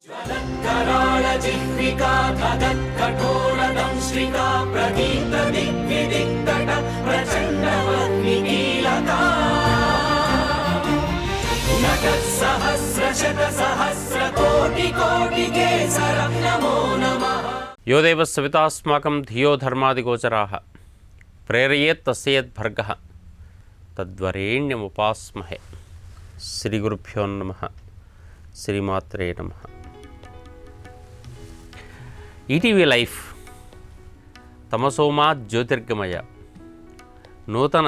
యో దేవ సవితాస్మాకం ధియో ధర్మాదిగోచరాః ప్రేరయేత్ తస్యేద్భర్గః తద్వరేణ్యముపాస్మహే. శ్రీ గురుభ్యో నమః. శ్రీమాత్రే నమః. ఈటీవీ లైఫ్ తమసోమా జ్యోతిర్గమయ నూతన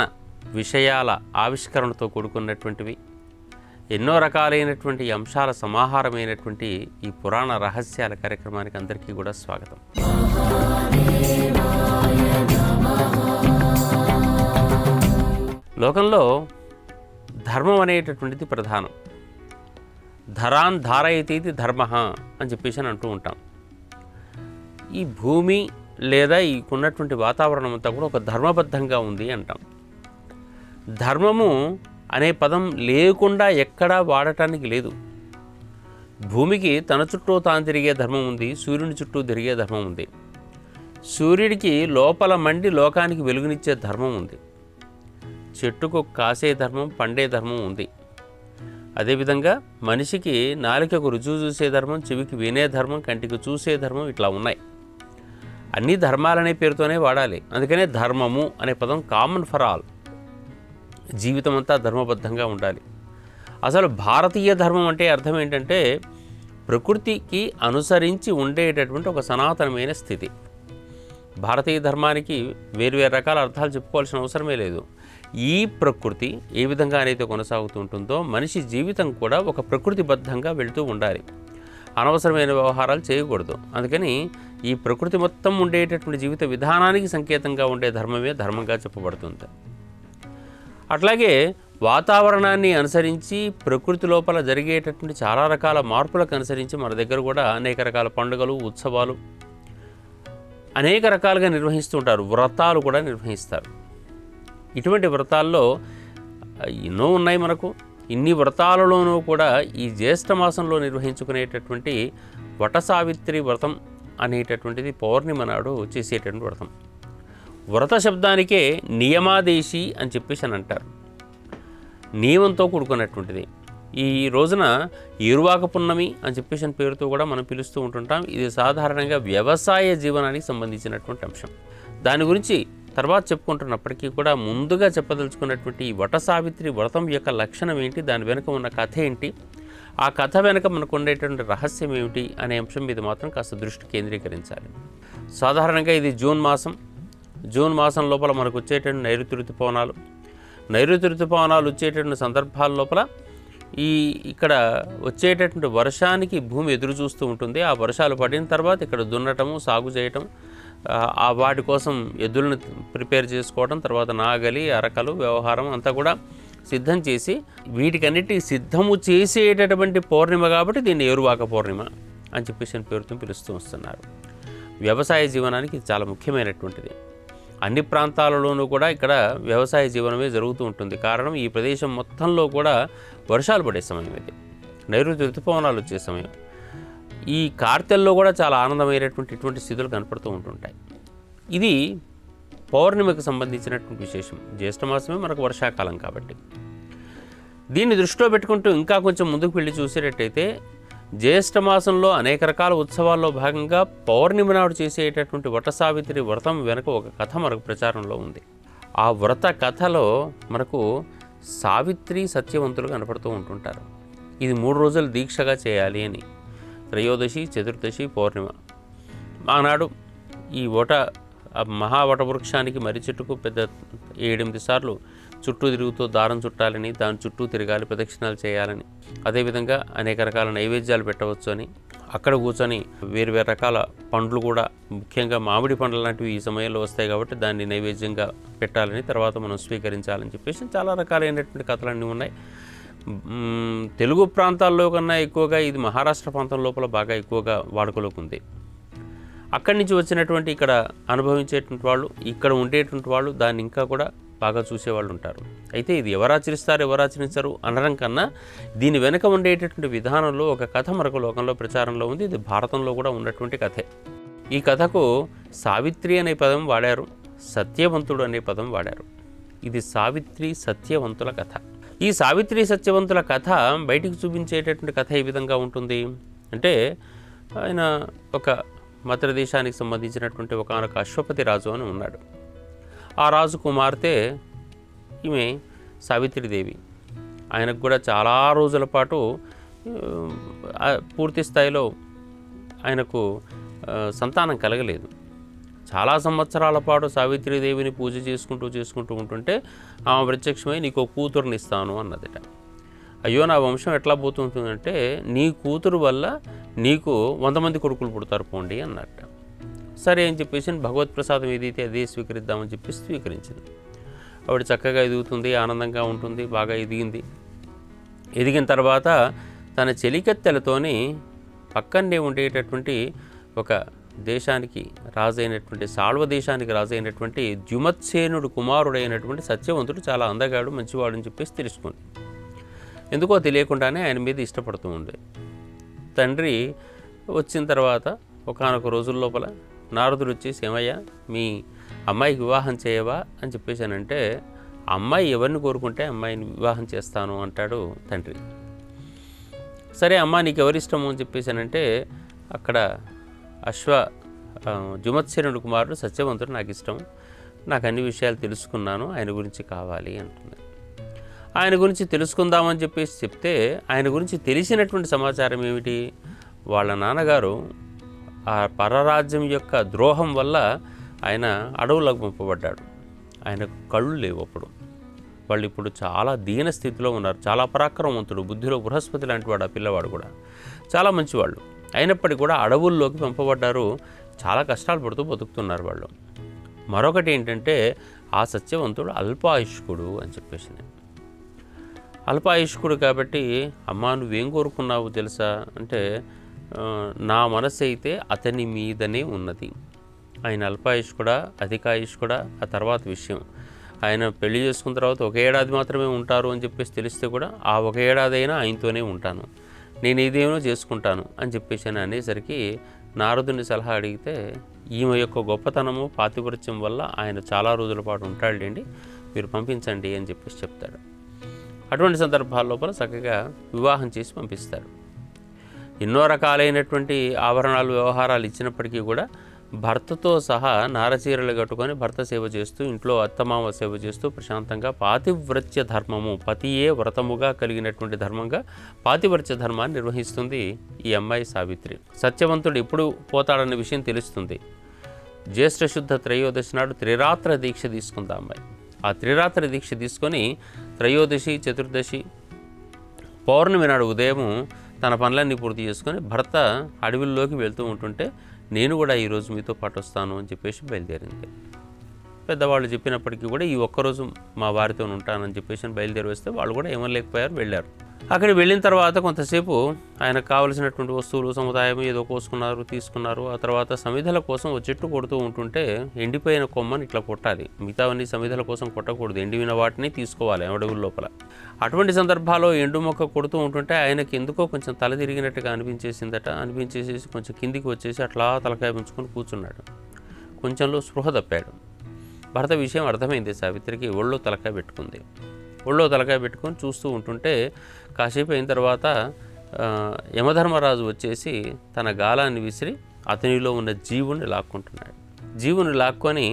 విషయాల ఆవిష్కరణతో కూడుకున్నటువంటివి, ఎన్నో రకాలైనటువంటి అంశాల సమాహారమైనటువంటి ఈ పురాణ రహస్యాల కార్యక్రమానికి అందరికీ కూడా స్వాగతం. లోకంలో ధర్మం అనేటటువంటిది ప్రధానం. ధరాన్ ధారయతీతి ధర్మ అని చెప్పేసి అని అంటూ ఉంటాం. ఈ భూమి లేదా ఈ ఉన్నటువంటి వాతావరణం అంతా కూడా ఒక ధర్మబద్ధంగా ఉంది అంటాం. ధర్మము అనే పదం లేకుండా ఎక్కడా వాడటానికి లేదు. భూమికి తన చుట్టూ తాను తిరిగే ధర్మం ఉంది, సూర్యుని చుట్టూ తిరిగే ధర్మం ఉంది. సూర్యుడికి లోపల మండి లోకానికి వెలుగునిచ్చే ధర్మం ఉంది. చెట్టుకు కాసే ధర్మం, పండే ధర్మం ఉంది. అదేవిధంగా మనిషికి నాలుకకు రుజువు చూసే ధర్మం, చెవికి వినే ధర్మం, కంటికి చూసే ధర్మం, ఇట్లా ఉన్నాయి. అన్ని ధర్మాలనే పేరుతోనే వాడాలి. అందుకనే ధర్మము అనే పదం కామన్ ఫర్ ఆల్. జీవితం అంతా ధర్మబద్ధంగా ఉండాలి. అసలు భారతీయ ధర్మం అంటే అర్థం ఏంటంటే ప్రకృతికి అనుసరించి ఉండేటటువంటి ఒక సనాతనమైన స్థితి. భారతీయ ధర్మానికి వేరు రకాల అర్థాలు చెప్పుకోవాల్సిన అవసరమే లేదు. ఈ ప్రకృతి ఏ విధంగా అయితే కొనసాగుతూ ఉంటుందో మనిషి జీవితం కూడా ఒక ప్రకృతిబద్ధంగా వెళుతూ ఉండాలి. అనవసరమైన వ్యవహారాలు చేయకూడదు. అందుకని ఈ ప్రకృతి మొత్తం ఉండేటటువంటి జీవిత విధానానికి సంకేతంగా ఉండే ధర్మమే ధర్మంగా చెప్పబడుతుంది. అట్లాగే వాతావరణాన్ని అనుసరించి ప్రకృతి లోపల జరిగేటటువంటి చాలా రకాల మార్పులకు అనుసరించి మన దగ్గర కూడా అనేక రకాల పండుగలు, ఉత్సవాలు అనేక రకాలుగా నిర్వహిస్తూ ఉంటారు. వ్రతాలు కూడా నిర్వహిస్తారు. ఇటువంటి వ్రతాల్లో ఎన్నో ఉన్నాయి మనకు. ఇన్ని వ్రతాలలోనూ కూడా ఈ జ్యేష్ఠ మాసంలో నిర్వహించుకునేటటువంటి వటసావిత్రి వ్రతం అనేటటువంటిది పౌర్ణిమ నాడు చేసేటటువంటి వ్రతం. వ్రత శబ్దానికే నియమాదేశి అని చెప్పేసి అని అంటారు. నియమంతో కూడుకున్నటువంటిది. ఈ రోజున ఏరువాక పున్నమి అని చెప్పేసి అని పేరుతో కూడా మనం పిలుస్తూ ఉంటుంటాం. ఇది సాధారణంగా వ్యవసాయ జీవనానికి సంబంధించినటువంటి అంశం. దాని గురించి తర్వాత చెప్పుకుంటున్నప్పటికీ కూడా ముందుగా చెప్పదలుచుకున్నటువంటి ఈ వటసావిత్రి వ్రతం యొక్క లక్షణం ఏంటి, దాని వెనుక ఉన్న కథ ఏంటి, ఆ కథ వెనుక మనకు ఉండేటువంటి రహస్యం ఏమిటి అనే అంశం మీద మాత్రం కాస్త దృష్టి కేంద్రీకరించాలి. సాధారణంగా ఇది జూన్ మాసం లోపల మనకు వచ్చేటువంటి నైరుతి ఋతుపవనాలు వచ్చేటటువంటి సందర్భాల లోపల ఇక్కడ వచ్చేటటువంటి వర్షానికి భూమి ఎదురు చూస్తూ ఉంటుంది. ఆ వర్షాలు పడిన తర్వాత ఇక్కడ దున్నటము, సాగు చేయటం, వాటి కోసం ఎద్దులను ప్రిపేర్ చేసుకోవడం, తర్వాత నాగలి, అరకలు వ్యవహారం అంతా కూడా సిద్ధం చేసి వీటికన్నిటికీ సిద్ధము చేసేటటువంటి పౌర్ణిమ కాబట్టి దీన్ని ఏరువాక పౌర్ణిమ అని చెప్పేసి పేరుతో పిలుస్తూ వస్తున్నారు. వ్యవసాయ జీవనానికి ఇది చాలా ముఖ్యమైనటువంటిది. అన్ని ప్రాంతాలలోనూ కూడా ఇక్కడ వ్యవసాయ జీవనమే జరుగుతూ ఉంటుంది. కారణం ఈ ప్రదేశం మొత్తంలో కూడా వర్షాలు పడే సమయం ఇది, నైరుతి ఋతుపవనాలు వచ్చే సమయం. ఈ కార్తెల్లో కూడా చాలా ఆనందమైనటువంటి ఇటువంటి స్థితులు కనపడుతూ ఉంటుంటాయి. ఇది పౌర్ణిమకు సంబంధించినటువంటి విశేషం. జ్యేష్ఠమాసమే మనకు వర్షాకాలం కాబట్టి దీన్ని దృష్టిలో పెట్టుకుంటూ ఇంకా కొంచెం ముందుకు వెళ్ళి చూసేటట్టయితే జ్యేష్ఠమాసంలో అనేక రకాల ఉత్సవాల్లో భాగంగా పౌర్ణిమ నాడు చేసేటటువంటి వటసావిత్రి వ్రతం వెనుక ఒక కథ మనకు ప్రచారంలో ఉంది. ఆ వ్రత కథలో మనకు సావిత్రి, సత్యవంతులు కనపడుతూ ఉంటుంటారు. ఇది 3 రోజులు దీక్షగా చేయాలి అని. త్రయోదశి, చతుర్దశి, పౌర్ణిమ. ఆనాడు ఈ మహావట వృక్షానికి మర్రి చెట్టుకు పెద్ద 7-8 సార్లు చుట్టూ తిరుగుతూ దారం చుట్టాలని, దాని చుట్టూ తిరగాలి, ప్రదక్షిణాలు చేయాలని, అదేవిధంగా అనేక రకాల నైవేద్యాలు పెట్టవచ్చు అని అక్కడ కూర్చొని వేరు రకాల పండ్లు కూడా, ముఖ్యంగా మామిడి పండ్లు లాంటివి ఈ సమయంలో వస్తాయి కాబట్టి దాన్ని నైవేద్యంగా పెట్టాలని, తర్వాత మనం స్వీకరించాలని చెప్పేసి చాలా రకాలైనటువంటి కథలన్నీ ఉన్నాయి. తెలుగు ప్రాంతాల్లో కన్నా ఎక్కువగా ఇది మహారాష్ట్ర ప్రాంతం లోపల బాగా ఎక్కువగా వాడుకలోకి ఉంది. అక్కడి నుంచి వచ్చినటువంటి ఇక్కడ అనుభవించేటువంటి వాళ్ళు, ఇక్కడ ఉండేటువంటి వాళ్ళు దాన్ని ఇంకా కూడా బాగా చూసేవాళ్ళు ఉంటారు. అయితే ఇది ఎవరు ఆచరిస్తారు ఎవరు ఆచరించరు అనడం కన్నా దీని వెనుక ఉండేటటువంటి విధానంలో ఒక కథ మరొక లోకంలో ప్రచారంలో ఉంది. ఇది భారతంలో కూడా ఉన్నటువంటి కథే. ఈ కథకు సావిత్రి అనే పదం వాడారు, సత్యవంతుడు అనే పదం వాడారు. ఇది సావిత్రి సత్యవంతుల కథ. ఈ సావిత్రి సత్యవంతుల కథ బయటికి చూపించేటటువంటి కథ ఏ విధంగా ఉంటుంది అంటే, ఆయన ఒక మద్ర దేశానికి సంబంధించినటువంటి ఒకనొక అశ్వపతి రాజు అని ఉన్నాడు. ఆ రాజు కుమార్తె ఈమె సావిత్రిదేవి. ఆయనకు కూడా చాలా రోజుల పాటు పూర్తి స్థాయిలో ఆయనకు సంతానం కలగలేదు. చాలా సంవత్సరాల పాటు సావిత్రిదేవిని పూజ చేసుకుంటూ ఉంటుంటే ఆమె ప్రత్యక్షమై నీకు ఒక కూతురుని ఇస్తాను అన్నదిట. అయ్యో నా వంశం ఎట్లా పోతుందంటే నీ కూతురు వల్ల నీకు 100 మంది కొడుకులు పుడతారు పోండి అన్నట్ట. సరే అని చెప్పేసి భగవత్ ప్రసాదం ఏదైతే అదే స్వీకరిద్దామని చెప్పి స్వీకరించింది. ఆవిడ చక్కగా ఎదుగుతుంది, ఆనందంగా ఉంటుంది, బాగా ఎదిగిన తర్వాత తన చెలికత్తెలతోని పక్కనే ఉండేటటువంటి ఒక దేశానికి రాజైనటువంటి సాళ్వ దేశానికి రాజైనటువంటి ద్యుమత్సేనుడు కుమారుడైనటువంటి సత్యవంతుడు చాలా అందగాడు మంచివాడు అని చెప్పేసి తెలుసుకుంది. ఎందుకో తెలియకుండానే ఆయన మీద ఇష్టపడుతూ ఉండే. తండ్రి వచ్చిన తర్వాత ఒకానొక రోజుల లోపల నారదుడు వచ్చేసి ఏమయ్యా మీ అమ్మాయికి వివాహం చేయవా అని చెప్పేసానంటే, అమ్మాయి ఎవరిని కోరుకుంటే అమ్మాయిని వివాహం చేస్తాను అంటాడు తండ్రి. సరే అమ్మ నీకు ఎవరిష్టము అని చెప్పేసానంటే, అక్కడ ద్యుమత్సేనుడు కుమారుడు సత్యవంతుడు నాకు ఇష్టం, నాకు అన్ని విషయాలు తెలుసుకున్నాను, ఆయన గురించి కావాలి అంటున్నాడు. ఆయన గురించి తెలుసుకుందామని చెప్పేసి చెప్తే ఆయన గురించి తెలిసినటువంటి సమాచారం ఏమిటి, వాళ్ళ నాన్నగారు ఆ పరరాజ్యం యొక్క ద్రోహం వల్ల ఆయన అడవులకు పంపబడ్డాడు. ఆయనకు కళ్ళు లేవు అప్పుడు. వాళ్ళు ఇప్పుడు చాలా దీన స్థితిలో ఉన్నారు. చాలా పరాక్రమవంతుడు, బుద్ధిలో బృహస్పతి లాంటి వాడు ఆ పిల్లవాడు కూడా, చాలా మంచివాళ్ళు. అయినప్పటికీ కూడా అడవుల్లోకి పంపబడ్డారు. చాలా కష్టాలు పడుతూ బతుకుతున్నారు వాళ్ళు. మరొకటి ఏంటంటే ఆ సత్యవంతుడు అల్పాయుష్కుడు అని చెప్పేసి, అల్పాయుష్కుడు కాబట్టి అమ్మా నువ్వేం కోరుకున్నావు తెలుసా అంటే, నా మనసు అయితే అతని మీదనే ఉన్నది. ఆయన అల్పాయుష్కుడా అధికాయుష్కుడా ఆ తర్వాత విషయం. ఆయన పెళ్లి చేసుకున్న తర్వాత 1 ఏడాది మాత్రమే ఉంటారు అని చెప్పేసి తెలిస్తే కూడా ఆ 1 ఏడాది అయినా ఆయనతోనే ఉంటాను, నేను ఏదేమో చేసుకుంటాను అని చెప్పేసి అని అనేసరికి నారదుని సలహా అడిగితే, ఈమె యొక్క గొప్పతనము పాతివ్రత్యం వల్ల ఆయన చాలా రోజుల పాటు ఉంటాడులేండి, మీరు పంపించండి అని చెప్పేసి చెప్తాడు. అటువంటి సందర్భాల లోపల చక్కగా వివాహం చేసి పంపిస్తారు. ఎన్నో రకాలైనటువంటి ఆభరణాలు వ్యవహారాలు ఇచ్చినప్పటికీ కూడా భర్తతో సహా నారచీరలు కట్టుకొని భర్త సేవ చేస్తూ ఇంట్లో అత్తమామ సేవ చేస్తూ ప్రశాంతంగా పాతివ్రత్య ధర్మము, పతియే వ్రతముగా కలిగినటువంటి ధర్మంగా పాతివ్రత్య ధర్మాన్ని నిర్వహిస్తుంది ఈ అమ్మాయి సావిత్రి. సత్యవంతుడు ఎప్పుడు పోతాడన్న విషయం తెలుస్తుంది. జ్యేష్ఠ శుద్ధ త్రయోదశి నాడు త్రిరాత్ర దీక్ష తీసుకుంది ఆ అమ్మాయి. ఆ త్రిరాత్ర దీక్ష తీసుకొని త్రయోదశి చతుర్దశి పౌర్ణమి నాడు ఉదయం తన పనులన్నీ పూర్తి చేసుకొని భర్త అడవిల్లోకి వెళ్తూ ఉంటుంటే నేను కూడా ఈరోజు మీతో పాటు వస్తాను అని చెప్పేసి బయలుదేరింది. పెద్దవాళ్ళు చెప్పినప్పటికీ కూడా ఈ ఒక్కరోజు మా వారితో ఉంటానని చెప్పేసి బయలుదేరి వస్తే వాళ్ళు కూడా ఏమనలేకపోయారు, వెళ్ళారు. అక్కడికి వెళ్ళిన తర్వాత కొంతసేపు ఆయనకు కావలసినటువంటి వస్తువులు సముదాయం ఏదో కోసుకున్నారు, తీసుకున్నారు. ఆ తర్వాత సమిధల కోసం ఒక చెట్టు కొడుతూ ఉంటుంటే ఎండిపోయిన కొమ్మని ఇట్లా కొట్టాలి, మిగతావన్నీ సమిధల కోసం కొట్టకూడదు, ఎండిన వాటిని తీసుకోవాలి అడవుల లోపల. అటువంటి సందర్భాల్లో ఎండు మొక్క కొడుతూ ఉంటుంటే ఆయనకి ఎందుకో కొంచెం తల తిరిగినట్టుగా అనిపించేసేసి కొంచెం కిందికి వచ్చేసి అట్లా తలకాయ ఉంచుకొని కూర్చున్నాడు. కొంచెంలో స్పృహ తప్పాడు. భర్త విషయం అర్థమైంది సావిత్రికి. ఒళ్ళో తలకాయ పెట్టుకొని చూస్తూ ఉంటుంటే కాసేపు అయిన తర్వాత యమధర్మరాజు వచ్చేసి తన గాలాన్ని విసిరి అతనిలో ఉన్న జీవుని లాక్కుంటున్నాడు. జీవుని లాక్కొని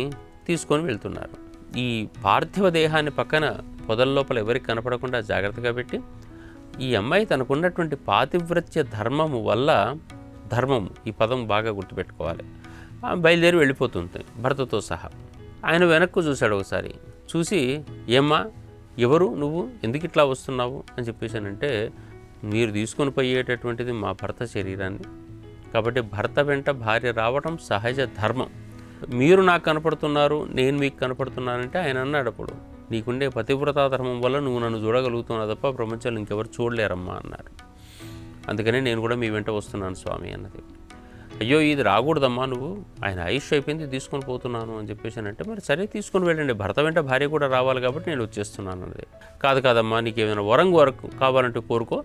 తీసుకొని వెళ్తున్నారు. ఈ పార్థివ దేహాన్ని పక్కన పొదల లోపల ఎవరికి కనపడకుండా జాగ్రత్తగా పెట్టి ఈ అమ్మాయి తనకున్నటువంటి పాతివ్రత్య ధర్మము వల్ల, ధర్మము ఈ పదం బాగా గుర్తుపెట్టుకోవాలి, బయలుదేరి వెళ్ళిపోతుంది భర్తతో సహా. ఆయన వెనక్కు చూశాడు ఒకసారి. చూసి ఏమ్మా ఎవరు నువ్వు, ఎందుకు ఇట్లా వస్తున్నావు అని చెప్పేసానంటే, మీరు తీసుకొని పోయేటటువంటిది మా భర్త శరీరాన్ని, కాబట్టి భర్త వెంట భార్య రావటం సహజ ధర్మం. మీరు నాకు కనపడుతున్నారు, నేను మీకు కనపడుతున్నానంటే ఆయన అన్నాడు అప్పుడు, నీకుండే పతివ్రతా ధర్మం వల్ల నువ్వు నన్ను చూడగలుగుతున్నావు తప్ప ప్రపంచంలో ఇంకెవరు చూడలేరమ్మా అన్నారు. అందుకనే నేను కూడా మీ వెంట వస్తున్నాను స్వామి అన్నది. అయ్యో ఇది రాకూడదమ్మా, నువ్వు ఆయన ఆయుష్ అయిపోయింది తీసుకొని పోతున్నాను అని చెప్పేసి అంటే, మరి సరే తీసుకొని వెళ్ళండి, భర్త వెంట భార్య కూడా రావాలి కాబట్టి నేను వచ్చేస్తున్నాను అన్నది. కాదమ్మా, నీకు ఏమైనా వరకు కావాలంటే కోరుకో,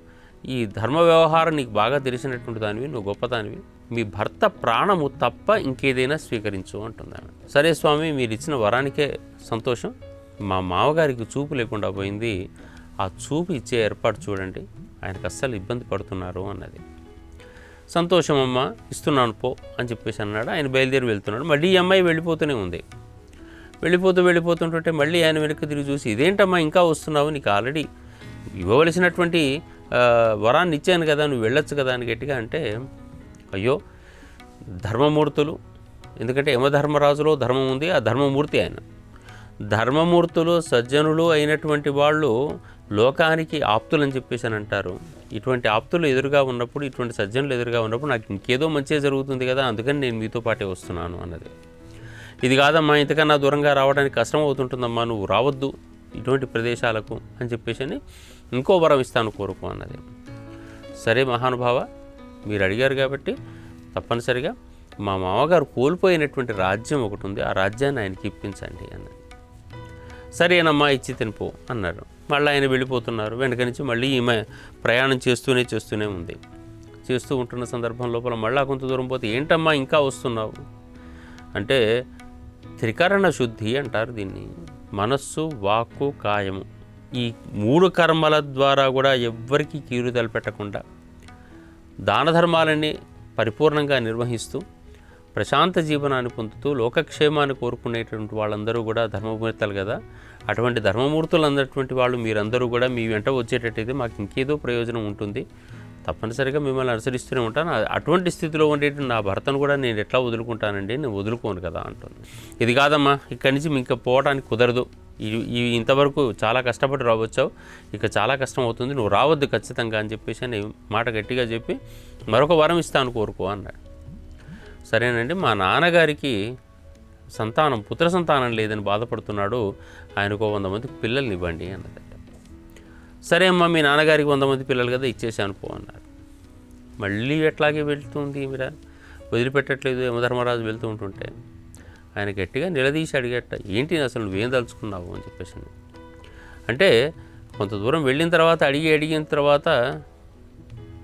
ఈ ధర్మ వ్యవహారం నీకు బాగా తెలిసినటువంటి దానివి, నువ్వు గొప్పదానివి, మీ భర్త ప్రాణము తప్ప ఇంకేదైనా స్వీకరించు అంటుంది ఆమె. సరే స్వామి, మీరు ఇచ్చిన వరానికే సంతోషం, మా మామగారికి చూపు లేకుండా పోయింది, ఆ చూపు ఇచ్చే ఏర్పాటు చూడండి, ఆయనకు అస్సలు ఇబ్బంది పడుతున్నారు అన్నది. సంతోషమమ్మా, ఇస్తున్నాను పో అని చెప్పేసి అన్నాడు. ఆయన బయలుదేరి వెళ్తున్నాడు. మళ్ళీ ఈ అమ్మాయి వెళ్ళిపోతూనే ఉంది. వెళ్ళిపోతుంటుంటే మళ్ళీ ఆయన వెనక్కి తిరిగి చూసి, ఇదేంటమ్మా ఇంకా వస్తున్నావు, నీకు ఆల్రెడీ ఇవ్వవలసినటువంటి వరాన్ని ఇచ్చాను కదా, నువ్వు వెళ్ళొచ్చు కదా అని గట్టిగా అంటే, అయ్యో ధర్మమూర్తులు, ఎందుకంటే యమధర్మరాజులో ధర్మం ఉంది, ఆ ధర్మమూర్తి ఆయన. ధర్మమూర్తులు సజ్జనులు అయినటువంటి వాళ్ళు లోకానికి ఆప్తులు అని చెప్పేసి అని అంటారు. ఇటువంటి ఆప్తులు ఎదురుగా ఉన్నప్పుడు, ఇటువంటి సజ్జనులు ఎదురుగా ఉన్నప్పుడు నాకు ఇంకేదో మంచిగా జరుగుతుంది కదా, అందుకని నేను మీతో పాటే వస్తున్నాను అన్నది. ఇది కాదమ్మా, ఇంతకన్నా దూరంగా రావడానికి కష్టం అవుతుంటుందమ్మా, నువ్వు రావద్దు ఇటువంటి ప్రదేశాలకు అని చెప్పేసి అని ఇంకో వరం ఇస్తాను కోరుకో అన్నది. సరే మహానుభావ, మీరు అడిగారు కాబట్టి తప్పనిసరిగా మా మామగారు కోల్పోయినటువంటి రాజ్యం ఒకటి ఉంది, ఆ రాజ్యాన్ని ఆయనకి ఇప్పించండి అన్నది. సరేనమ్మా, ఇచ్చి తినిపో అన్నారు. మళ్ళీ ఆయన వెళ్ళిపోతున్నారు. వెనక నుంచి మళ్ళీ ఈమె ప్రయాణం చేస్తూనే ఉంది. చేస్తూ ఉంటున్న సందర్భం లోపల మళ్ళీ కొంత దూరం పోతే, ఏంటమ్మా ఇంకా వస్తున్నావు అంటే, త్రికరణ శుద్ధి అంటారు దీన్ని. మనస్సు, వాక్కు, కాయము, ఈ 3 కర్మల ద్వారా కూడా ఎవ్వరికీ కీడు తలపెట్టకుండా దాన ధర్మాలన్నీ పరిపూర్ణంగా నిర్వహిస్తూ ప్రశాంత జీవనాన్ని పొందుతూ లోకక్షేమాన్ని కోరుకునేటువంటి వాళ్ళందరూ కూడా ధర్మమూర్తులు కదా. అటువంటి ధర్మమూర్తులు అన్నటువంటి వాళ్ళు మీరందరూ కూడా మీ వెంట వచ్చేటట్టయితే మాకు ఇంకేదో ప్రయోజనం ఉంటుంది, తప్పనిసరిగా మిమ్మల్ని అనుసరిస్తూనే ఉంటాను. అటువంటి స్థితిలో ఉండేటువంటి నా భర్తను కూడా నేను ఎట్లా వదులుకుంటానండి, నేను వదులుకోను కదా అంటుంది. ఇది కాదమ్మా, ఇక్కడి నుంచి ఇంకా పోవడానికి కుదరదు, ఇంతవరకు చాలా కష్టపడి రావచ్చావు, ఇక చాలా కష్టం అవుతుంది, నువ్వు రావద్దు ఖచ్చితంగా అని చెప్పేసి అని మాట గట్టిగా చెప్పి మరొక వరం ఇస్తాను కోరుకో అన్నాడు. సరేనండి, మా నాన్నగారికి పుత్ర సంతానం లేదని బాధపడుతున్నాడు, ఆయనకు 100 మంది పిల్లల్ని ఇవ్వండి అన్నదట. సరే అమ్మా, మీ నాన్నగారికి 100 మంది పిల్లలు కదా, ఇచ్చేసాను పో అన్నారు. మళ్ళీ ఎట్లాగే వెళ్తుంది మీరా, వదిలిపెట్టట్లేదు యమధర్మరాజు వెళ్తూ ఉంటుంటే. ఆయన గట్టిగా నిలదీసి అడిగట, ఏంటి అసలు నువ్వేం తలుచుకున్నావు అని చెప్పేసి. అంటే కొంత దూరం వెళ్ళిన తర్వాత అడిగిన తర్వాత,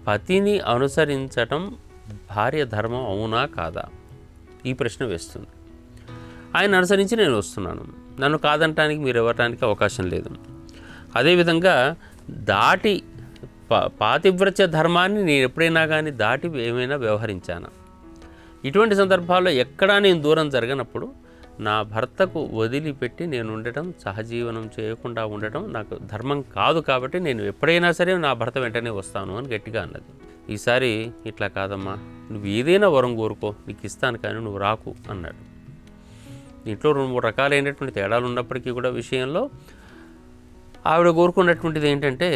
పతిని అనుసరించటం భార్య ధర్మం అవునా కాదా, ఈ ప్రశ్న వేస్తుంది. ఆయన అనుసరించి నేను వస్తున్నాను, నన్ను కాదంటానికి మీరు ఇవ్వటానికి అవకాశం లేదు. అదేవిధంగా పాతివ్రత్య ధర్మాన్ని నేను ఎప్పుడైనా కానీ దాటి ఏమైనా వ్యవహరించాను. ఇటువంటి సందర్భాల్లో ఎక్కడా నేను దూరం జరగనప్పుడు నా భర్తకు వదిలిపెట్టి నేను ఉండటం, సహజీవనం చేయకుండా ఉండటం నాకు ధర్మం కాదు. కాబట్టి నేను ఎప్పుడైనా సరే నా భర్త వెంటనే వస్తాను అని గట్టిగా అన్నది. ఈసారి ఇట్లా కాదమ్మా, నువ్వు ఏదైనా వరం కోరుకో, నీకు ఇస్తాను, కానీ నువ్వు రాకు అన్నాడు. దీంట్లో 2-3 రకాలైనటువంటి తేడాలు ఉన్నప్పటికీ కూడా విషయంలో ఆవిడ కోరుకున్నటువంటిది ఏంటంటే,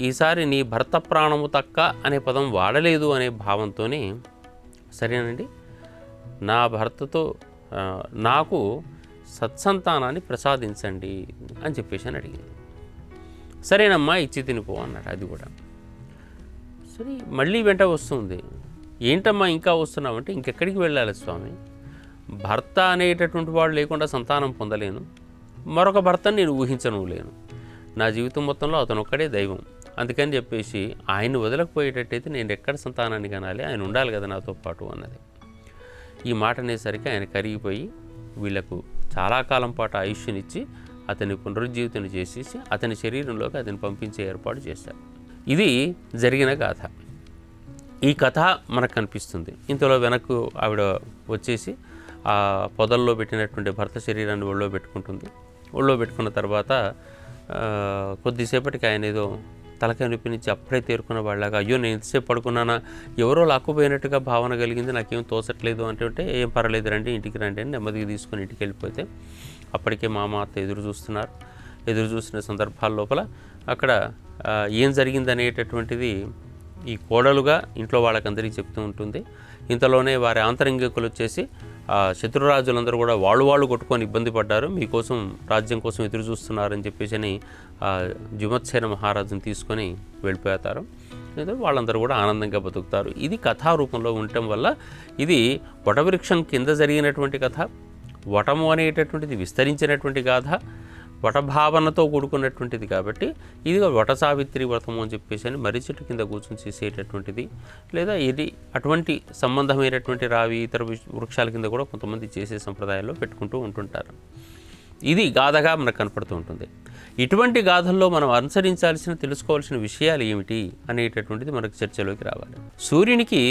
ఈసారి నీ భర్త ప్రాణము తక్క అనే పదం వాడలేదు అనే భావంతో, సరేనండి నా భర్తతో నాకు సత్సంతానాన్ని ప్రసాదించండి అని చెప్పేసి అని అడిగింది. సరేనమ్మా, ఇచ్చి తినిపో అన్నాడు. అది కూడా సరే. మళ్ళీ వెంట వస్తుంది. ఏంటమ్మా ఇంకా వస్తున్నామంటే, ఇంకెక్కడికి వెళ్ళాలి స్వామి, భర్త అనేటటువంటి వాడు లేకుండా సంతానం పొందలేను, మరొక భర్తను నేను ఊహించను లేను, నా జీవితం మొత్తంలో అతను ఒక్కడే దైవం, అందుకని చెప్పేసి ఆయన వదలకపోయేటట్టయితే నేను ఎక్కడ సంతానాన్ని కనాలి, ఆయన ఉండాలి కదా నాతో పాటు అన్నది. ఈ మాట అనేసరికి ఆయన కరిగిపోయి వీళ్లకు చాలా కాలం పాటు ఆయుష్నిచ్చి అతన్ని పునరుజ్జీవితం చేసేసి అతని శరీరంలోకి అతన్ని పంపించే ఏర్పాటు చేశారు. ఇది జరిగిన గాథ. ఈ కథ మనకు కనిపిస్తుంది. ఇంతలో వెనక్కు ఆవిడ వచ్చేసి ఆ పొదల్లో పెట్టినటువంటి భర్త శరీరాన్ని ఒళ్ళో పెట్టుకుంటుంది. ఒళ్ళో పెట్టుకున్న తర్వాత కొద్దిసేపటికి ఆయన ఏదో తలకాయ నొప్పి నుంచి అప్పుడే తేరుకున్న వాళ్ళగా, అయ్యో నేను ఎంతసేపు పడుకున్నానా, ఎవరో లాక్కుపోయినట్టుగా భావన కలిగింది, నాకేం తోచట్లేదు అంటే, ఏం పర్వాలేదు రండి ఇంటికి రండి అని నెమ్మదిగా తీసుకొని ఇంటికి వెళ్ళిపోతే, అప్పటికే మామ అత్త ఎదురు చూస్తున్నారు. ఎదురు చూసిన సందర్భాల లోపల అక్కడ ఏం జరిగిందనేటటువంటిది ఈ కోడలుగా ఇంట్లో వాళ్ళకందరికీ చెప్తూ ఉంటుంది. ఇంతలోనే వారి ఆంతరంగికులు వచ్చేసి శత్రురాజులందరూ కూడా వాళ్ళు కొట్టుకొని ఇబ్బంది పడ్డారు, మీకోసం రాజ్యం కోసం ఎదురు చూస్తున్నారని చెప్పేసి అని జుమత్సేన మహారాజుని తీసుకొని వెళ్ళిపోతారు. లేదా వాళ్ళందరూ కూడా ఆనందంగా బతుకుతారు. ఇది కథారూపంలో ఉండటం వల్ల ఇది వటవృక్షం కింద జరిగినటువంటి కథ. వటము అనేటటువంటిది విస్తరించినటువంటి గాథ, వటభావనతో కూడుకున్నటువంటిది కాబట్టి ఇది వట సావిత్రి వ్రతము అని చెప్పేసి అని మర్రి చెట్టు కింద కూర్చొని చేసేటటువంటిది, లేదా ఇది అటువంటి సంబంధమైనటువంటి రావి ఇతర వృక్షాల కింద కూడా కొంతమంది చేసే సంప్రదాయాల్లో పెట్టుకుంటూ ఉంటుంటారు. ఇది గాథగా మనకు కనపడుతూ ఉంటుంది. ఇటువంటి గాథల్లో మనం అనుసరించాల్సిన తెలుసుకోవాల్సిన విషయాలు ఏమిటి అనేటటువంటిది మనకు చర్చలోకి రావాలి. సూర్యునికి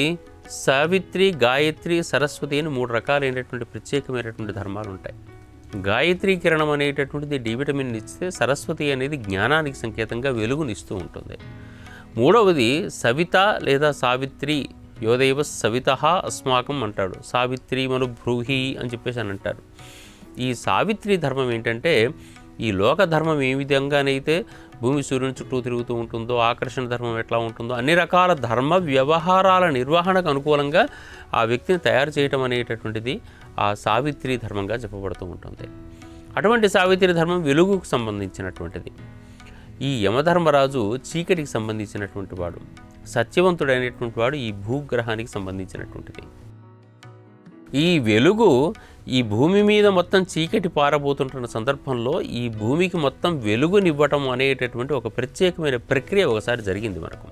సావిత్రి, గాయత్రి, సరస్వతి అని 3 రకాలైనటువంటి ప్రత్యేకమైనటువంటి ధర్మాలు ఉంటాయి. గాయత్రీ కిరణం అనేటటువంటిది డి విటమిన్ ఇస్తే, సరస్వతి అనేది జ్ఞానానికి సంకేతంగా వెలుగునిస్తూ ఉంటుంది. మూడవది సవిత లేదా సావిత్రి, యోదైవ సవిత అస్మాకం అంటాడు. సావిత్రి మను బ్రూహి అని చెప్పేసి అని అంటారు. ఈ సావిత్రి ధర్మం ఏంటంటే, ఈ లోక ధర్మం ఏ విధంగానైతే భూమి సూర్యుని చుట్టూ తిరుగుతూ ఉంటుందో, ఆకర్షణ ధర్మం ఎట్లా ఉంటుందో, అన్ని రకాల ధర్మ వ్యవహారాల నిర్వహణకు అనుకూలంగా ఆ వ్యక్తిని తయారు చేయటం అనేటటువంటిది ఆ సావిత్రి ధర్మంగా చెప్పబడుతూ ఉంటుంది. అటువంటి సావిత్రి ధర్మం వెలుగుకు సంబంధించినటువంటిది. ఈ యమధర్మరాజు చీకటికి సంబంధించినటువంటి వాడు, సత్యవంతుడైనటువంటి వాడు ఈ భూగ్రహానికి సంబంధించినటువంటిది. ఈ వెలుగు ఈ భూమి మీద మొత్తం చీకటి పారబోతుంటున్న సందర్భంలో ఈ భూమికి మొత్తం వెలుగునివ్వటం అనేటటువంటి ఒక ప్రత్యేకమైన ప్రక్రియ ఒకసారి జరిగింది మనకు.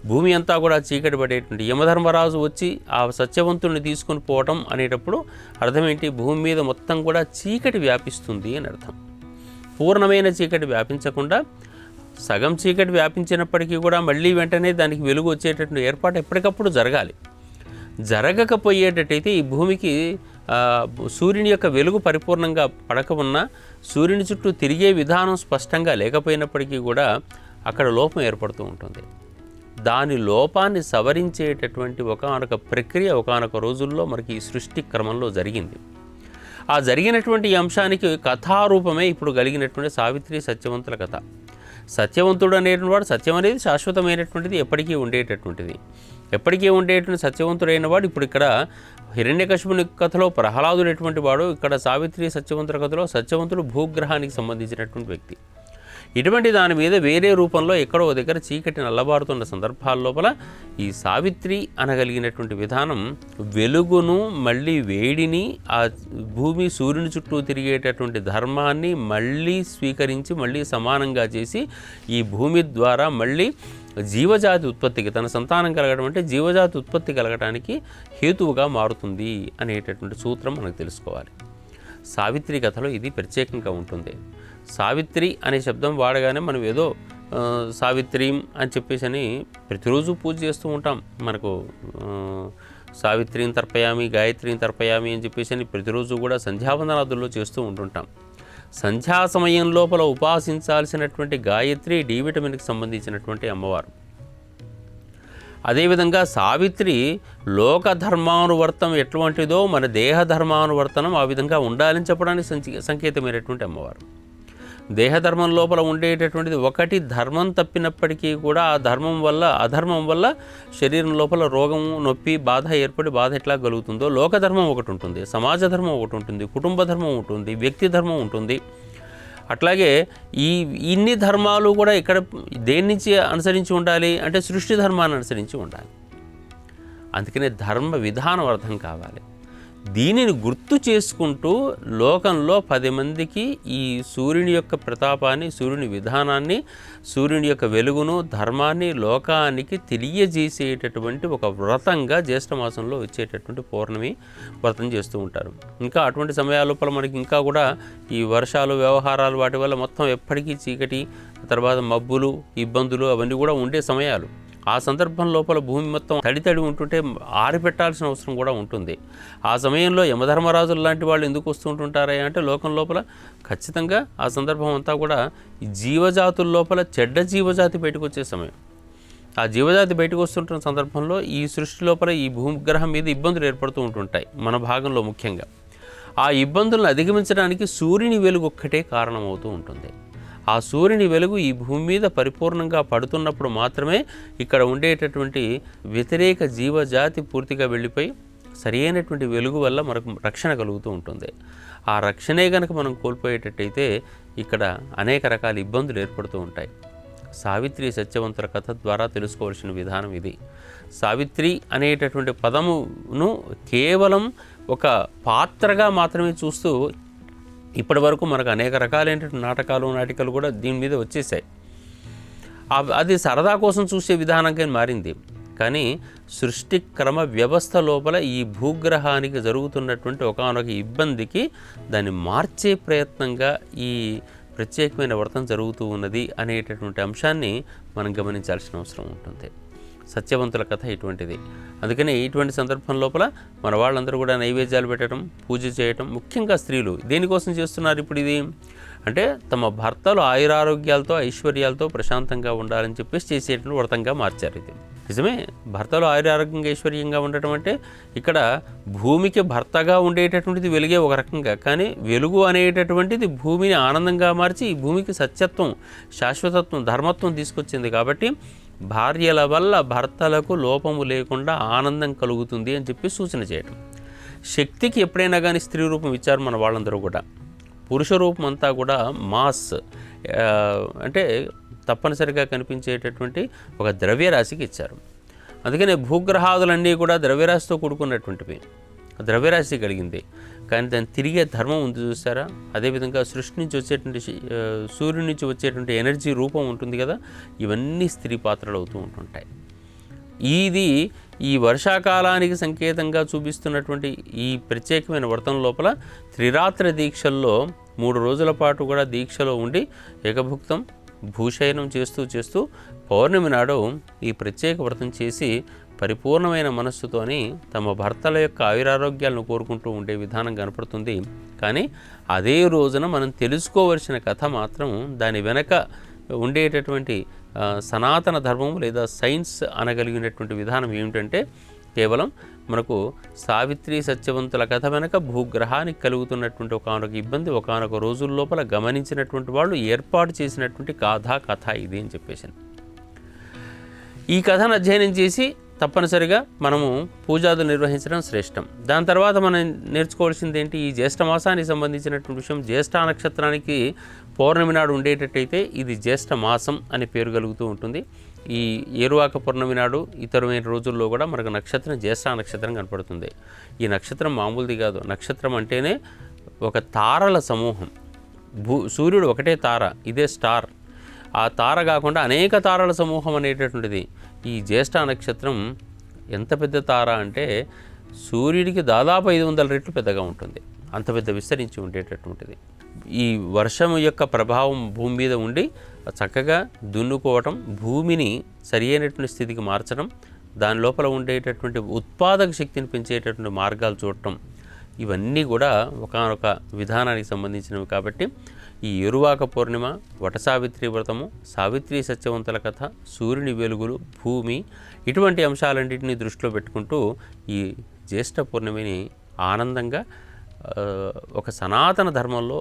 భూమి అంతా కూడా చీకటి పడేటువంటి యమధర్మరాజు వచ్చి ఆ సత్యవంతుడిని తీసుకొని పోవటం అనేటప్పుడు అర్థం ఏంటి? భూమి మీద మొత్తం కూడా చీకటి వ్యాపిస్తుంది అని అర్థం. పూర్ణమైన చీకటి వ్యాపించకుండా సగం చీకటి వ్యాపించినప్పటికీ కూడా మళ్ళీ వెంటనే దానికి వెలుగు వచ్చేటటువంటి ఏర్పాటు ఎప్పటికప్పుడు జరగాలి. జరగకపోయేటట్టయితే ఈ భూమికి సూర్యుని యొక్క వెలుగు పరిపూర్ణంగా పడక ఉన్నా, సూర్యుని చుట్టూ తిరిగే విధానం స్పష్టంగా లేకపోయినప్పటికీ కూడా అక్కడ లోపం ఏర్పడుతూ ఉంటుంది. దాని లోపాన్ని సవరించేటటువంటి ఒకానొక ప్రక్రియ ఒకానొక రోజుల్లో మనకి ఈ సృష్టి క్రమంలో జరిగింది. ఆ జరిగినటువంటి అంశానికి కథారూపమే ఇప్పుడు కలిగినటువంటి సావిత్రి సత్యవంతుల కథ. సత్యవంతుడు అనేటువంటి వాడు, సత్యం అనేది శాశ్వతమైనటువంటిది, ఎప్పటికీ ఉండేటటువంటిది. ఎప్పటికీ ఉండేటువంటి సత్యవంతుడైన వాడు ఇప్పుడు ఇక్కడ హిరణ్యకశిపుని కథలో ప్రహ్లాదుడైనటువంటి వాడు, ఇక్కడ సావిత్రి సత్యవంతుల కథలో సత్యవంతుడు భూగ్రహానికి సంబంధించినటువంటి వ్యక్తి. ఇటువంటి దాని మీద వేరే రూపంలో ఎక్కడో దగ్గర చీకటి నల్లబారుతున్న సందర్భాల లోపల ఈ సావిత్రి అనగలిగినటువంటి విధానం వెలుగును, మళ్ళీ వేడిని, ఆ భూమి సూర్యుని చుట్టూ తిరిగేటటువంటి ధర్మాన్ని మళ్ళీ స్వీకరించి మళ్ళీ సమానంగా చేసి ఈ భూమి ద్వారా మళ్ళీ జీవజాతి ఉత్పత్తికి, తన సంతానం కలగడం అంటే జీవజాతి ఉత్పత్తి కలగడానికి హేతువుగా మారుతుంది అనేటటువంటి సూత్రం మనకు తెలుసుకోవాలి. సావిత్రి కథలో ఇది ప్రత్యేకంగా ఉంటుంది. సావిత్రి అనే శబ్దం వాడగానే మనం ఏదో సావిత్రి అని చెప్పేసి అని ప్రతిరోజు పూజ చేస్తూ ఉంటాం. మనకు సావిత్రిని తర్పయామి, గాయత్రిని తర్పయామి అని చెప్పేసి అని ప్రతిరోజు కూడా సంధ్యావందనాదుల్లో చేస్తూ ఉంటుంటాం. సంధ్యా సమయం లోపల ఉపాసించాల్సినటువంటి గాయత్రి డి విటమిన్కి సంబంధించినటువంటి అమ్మవారు. అదేవిధంగా సావిత్రి లోక ధర్మానువర్తం ఎటువంటిదో మన దేహ ధర్మానువర్తనం ఆ విధంగా ఉండాలని చెప్పడానికి సంకేతమైనటువంటి అమ్మవారు. దేహధర్మం లోపల ఉండేటటువంటిది ఒకటి ధర్మం తప్పినప్పటికీ కూడా ఆ ధర్మం వల్ల అధర్మం వల్ల శరీరం లోపల రోగం, నొప్పి, బాధ ఏర్పడి బాధ ఎట్లా కలుగుతుందో లోకధర్మం ఒకటి ఉంటుంది, సమాజ ధర్మం ఒకటి ఉంటుంది, కుటుంబ ధర్మం ఉంటుంది, వ్యక్తి ధర్మం ఉంటుంది. అట్లాగే ఇన్ని ధర్మాలు కూడా ఇక్కడ దేని నుంచి అనుసరించి ఉండాలి అంటే సృష్టి ధర్మాన్ని అనుసరించి ఉండాలి. అందుకనే ధర్మ విధానం అర్థం కావాలి. దీనిని గుర్తు చేసుకుంటూ లోకంలో 10 మందికి ఈ సూర్యుని యొక్క ప్రతాపాన్ని, సూర్యుని విధానాన్ని, సూర్యుని యొక్క వెలుగును, ధర్మాన్ని లోకానికి తెలియజేసేటటువంటి ఒక వ్రతంగా జ్యేష్ఠమాసంలో వచ్చేటటువంటి పౌర్ణమి వ్రతం చేస్తూ ఉంటారు. ఇంకా అటువంటి సమయాల లోపల మనకి ఇంకా కూడా ఈ వర్షాలు, వ్యవహారాలు వాటి వల్ల మొత్తం ఎప్పటికీ చీకటి, తర్వాత మబ్బులు, ఇబ్బందులు అవన్నీ కూడా ఉండే సమయాలు. ఆ సందర్భం లోపల భూమి మొత్తం తడి ఉంటుంటే ఆరిపెట్టాల్సిన అవసరం కూడా ఉంటుంది. ఆ సమయంలో యమధర్మరాజులు లాంటి వాళ్ళు ఎందుకు వస్తుంటుంటారా అంటే లోకం లోపల ఖచ్చితంగా ఆ సందర్భం అంతా కూడా జీవజాతుల లోపల చెడ్డ జీవజాతి బయటకు వచ్చే సమయం. ఆ జీవజాతి బయటకు వస్తుంటున్న సందర్భంలో ఈ సృష్టి లోపల ఈ భూగ్రహం మీద ఇబ్బందులు ఏర్పడుతూ ఉంటుంటాయి మన భాగంలో ముఖ్యంగా. ఆ ఇబ్బందులను అధిగమించడానికి సూర్యుని వెలుగు ఒక్కటే కారణమవుతూ ఉంటుంది. ఆ సూర్యుని వెలుగు ఈ భూమి మీద పరిపూర్ణంగా పడుతున్నప్పుడు మాత్రమే ఇక్కడ ఉండేటటువంటి వ్యతిరేక జీవజాతి పూర్తిగా వెళ్ళిపోయి సరైనటువంటి వెలుగు వల్ల మనకు రక్షణ కలుగుతూ ఉంటుంది. ఆ రక్షణే కనుక మనం కోల్పోయేటట్టయితే ఇక్కడ అనేక రకాల ఇబ్బందులు ఏర్పడుతూ ఉంటాయి. సావిత్రి సత్యవంతుల కథ ద్వారా తెలుసుకోవాల్సిన విధానం ఇది. సావిత్రి అనేటటువంటి పదమును కేవలం ఒక పాత్రగా మాత్రమే చూస్తూ ఇప్పటి వరకు మనకు అనేక రకాలైనటువంటి నాటకాలు కూడా దీని మీద వచ్చేసాయి. అది సరదా కోసం చూసే విధానంగా మారింది. కానీ సృష్టి క్రమ వ్యవస్థ లోపల ఈ భూగ్రహానికి జరుగుతున్నటువంటి ఒకానొక ఇబ్బందికి దాన్ని మార్చే ప్రయత్నంగా ఈ ప్రత్యేకమైన వ్రతం జరుగుతూ ఉన్నది అనేటటువంటి అంశాన్ని మనం గమనించాల్సిన అవసరం ఉంటుంది. సత్యవంతుల కథ ఇటువంటిది. అందుకని ఇటువంటి సందర్భం లోపల మన వాళ్ళందరూ కూడా నైవేద్యాలు పెట్టడం, పూజ చేయటం, ముఖ్యంగా స్త్రీలు దేనికోసం చేస్తున్నారు ఇప్పుడు ఇది అంటే తమ భర్తలు ఆయురారోగ్యాలతో ఐశ్వర్యాలతో ప్రశాంతంగా ఉండాలని చెప్పేసి చేసేటువంటి వ్రతంగా మార్చారు. ఇది నిజమే. భర్తలు ఆయురారోగ్యంగా ఐశ్వర్యంగా ఉండటం అంటే ఇక్కడ భూమికి భర్తగా ఉండేటటువంటిది వెలుగే ఒక రకంగా, కానీ వెలుగు అనేటటువంటిది భూమిని ఆనందంగా మార్చి ఈ భూమికి సత్యత్వం, శాశ్వతత్వం, ధర్మత్వం తీసుకొచ్చింది. కాబట్టి భార్యల వల్ల భర్తలకు లోపము లేకుండా ఆనందం కలుగుతుంది అని చెప్పి సూచన చేయటం. శక్తికి ఎప్పుడైనా కానీ స్త్రీ రూపం ఇచ్చారు మన వాళ్ళందరూ కూడా. పురుష రూపం అంతా కూడా మాస్ అంటే తప్పనిసరిగా కనిపించేటటువంటి ఒక ద్రవ్యరాశికి ఇచ్చారు. అందుకనే భూగ్రహాదులన్నీ కూడా ద్రవ్యరాశితో కూడుకున్నటువంటివి, ద్రవ్యరాశి కలిగింది. కానీ దాన్ని తిరిగే ధర్మం ఉంది చూసారా. అదేవిధంగా సృష్టి నుంచి వచ్చేటువంటి సూర్యుడి నుంచి వచ్చేటువంటి ఎనర్జీ రూపం ఉంటుంది కదా, ఇవన్నీ స్త్రీ పాత్రలు అవుతూ ఉంటుంటాయి. ఇది ఈ వర్షాకాలానికి సంకేతంగా చూపిస్తున్నటువంటి ఈ ప్రత్యేకమైన వ్రతం లోపల త్రిరాత్ర దీక్షల్లో 3 రోజుల పాటు కూడా దీక్షలో ఉండి ఏకభుక్తం భూశయనం చేస్తూ పౌర్ణమి నాడు ఈ ప్రత్యేక వ్రతం చేసి పరిపూర్ణమైన మనస్సుతోని తమ భర్తల యొక్క ఆయురారోగ్యాలను కోరుకుంటూ ఉండే విధానం కనపడుతుంది. కానీ అదే రోజున మనం తెలుసుకోవలసిన కథ మాత్రం దాని వెనక ఉండేటటువంటి సనాతన ధర్మం లేదా సైన్స్ అనగలిగినటువంటి విధానం ఏమిటంటే కేవలం మనకు సావిత్రి సత్యవంతుల కథ వెనక భూగ్రహానికి కలుగుతున్నటువంటి ఒకానొక ఇబ్బంది ఒకానొక రోజుల లోపల గమనించినటువంటి వాళ్ళు ఏర్పాటు చేసినటువంటి కథ ఇది అని చెప్పేసి ఈ కథను అధ్యయనం చేసి తప్పనిసరిగా మనము పూజాదులు నిర్వహించడం శ్రేష్టం. దాని తర్వాత మనం నేర్చుకోవాల్సింది ఏంటి, ఈ జ్యేష్ఠ మాసానికి సంబంధించినటువంటి విషయం. జ్యేష్ఠ నక్షత్రానికి పౌర్ణమి నాడు ఉండేటట్టయితే ఇది జ్యేష్ఠ మాసం అనే పేరు కలుగుతూ ఉంటుంది. ఈ ఏరువాక పౌర్ణమి నాడు ఇతరమైన రోజుల్లో కూడా మనకు నక్షత్రం జ్యేష్ఠ నక్షత్రం కనపడుతుంది. ఈ నక్షత్రం మామూలుది కాదు. నక్షత్రం అంటేనే ఒక తారల సమూహం. సూర్యుడు ఒకటే తార, ఇదే స్టార్. ఆ తార కాకుండా అనేక తారల సమూహం అనేటటువంటిది. ఈ జ్యేష్ఠ నక్షత్రం ఎంత పెద్ద తార అంటే సూర్యుడికి దాదాపు 500 రెట్లు పెద్దగా ఉంటుంది. అంత పెద్ద విస్తరించి ఉండేటటువంటిది. ఈ వర్షం యొక్క ప్రభావం భూమి మీద ఉండి చక్కగా దున్నుకోవటం, భూమిని సరి అయినటువంటి స్థితికి మార్చడం, దాని లోపల ఉండేటటువంటి ఉత్పాదక శక్తిని పెంచేటటువంటి మార్గాలు చూడటం, ఇవన్నీ కూడా ఒకానొక విధానానికి సంబంధించినవి. కాబట్టి ఈ ఏరువాక పౌర్ణిమ, వటసావిత్రి వ్రతము, సావిత్రి సత్యవంతుల కథ, సూర్యుని వెలుగులు, భూమి, ఇటువంటి అంశాలన్నింటినీ దృష్టిలో పెట్టుకుంటూ ఈ జ్యేష్ఠ పౌర్ణమిని ఆనందంగా ఒక సనాతన ధర్మంలో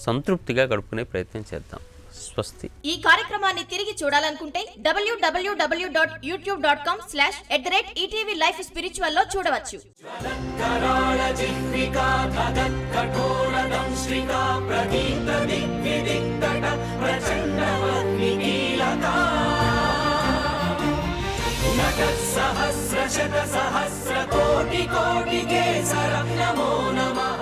సంతృప్తిగా గడుపుకునే ప్రయత్నం చేద్దాం. స్వస్తి. ఈ కార్యక్రమాన్ని తిరిగి చూడాలనుకుంటే www.youtube.com/@ETV Life Spiritual లో చూడవచ్చు. సహస్ర శత సహస్ర కోటి కోటి కేసర నమో నమః.